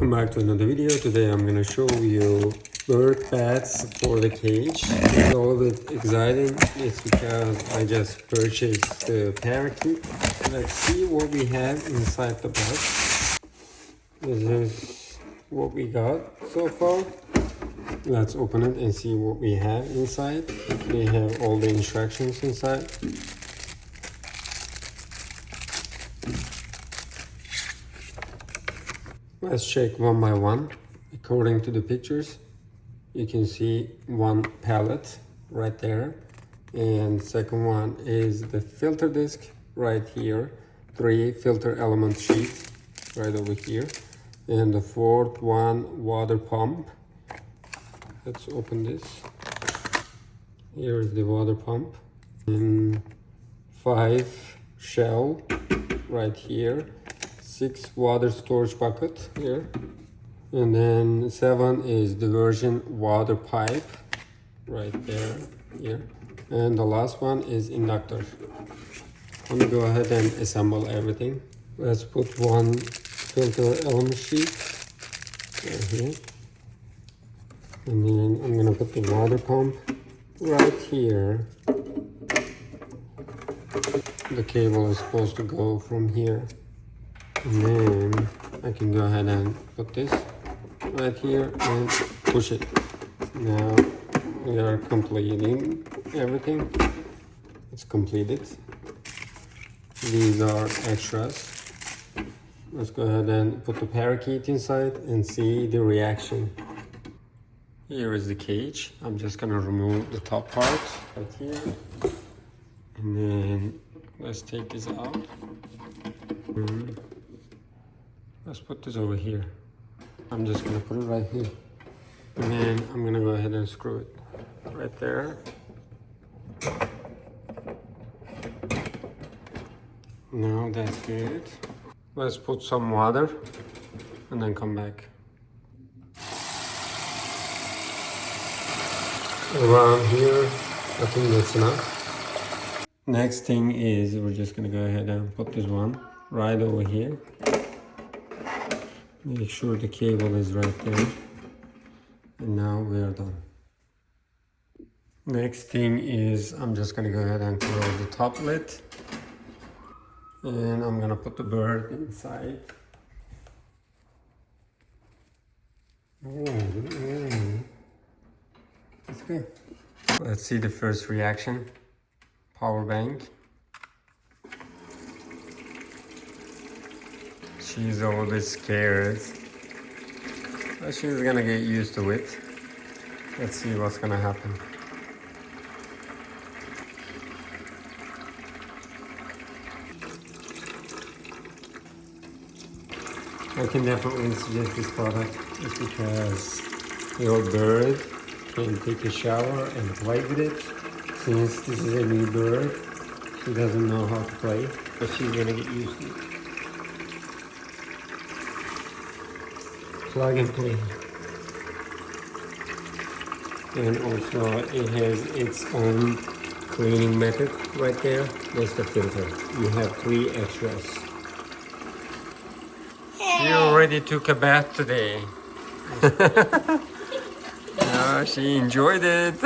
Welcome back to another video. Today I'm gonna show you bird baths for the cage. It's a little bit exciting. It's because I just purchased the parakeet. Let's see what we have inside the box. This is what we got so far. Let's open it and see what we have inside. We have all the instructions inside. Let's check one by one. According to the pictures, you can see one pallet right there, and second one is the filter disc right here, 3 filter element sheets right over here, and the fourth one water pump. Let's open this. Here is the water pump, and 5 shell right here, 6 water storage bucket here, and then 7 is diversion water pipe right there here, and the last one is inductor. Let me go ahead and assemble everything. Let's put one filter element sheet right here, and then I'm gonna put the water pump right here. The cable is supposed to go from here. And then I can go ahead and put this right here and push it. Now we are completing everything. It's completed. These are extras. Let's go ahead and put the parakeet inside and see the reaction. Here is the cage. I'm just gonna remove the top part right here. And then let's take this out. Let's put this over here. I'm just gonna put it right here. And then I'm gonna go ahead and screw it right there. Now that's good. Let's put some water and then come back. Around here, I think that's enough. Next thing is we're just gonna go ahead and put this one right over here. Make sure the cable is right there. And now we are done. Next thing is I'm just gonna go ahead and close the top lid. And I'm gonna put the bird inside. That's good. Let's see the first reaction. Power bank. She's a little bit scared, but she's gonna get used to it. Let's see what's gonna happen. I can definitely suggest this product just because your bird can take a shower and play with it. Since this is a new bird, she doesn't know how to play, but she's gonna get used to it. Plug and play. And also it has its own cleaning method right there. That's the filter. You have 3 extras. She already took a bath today. She enjoyed it.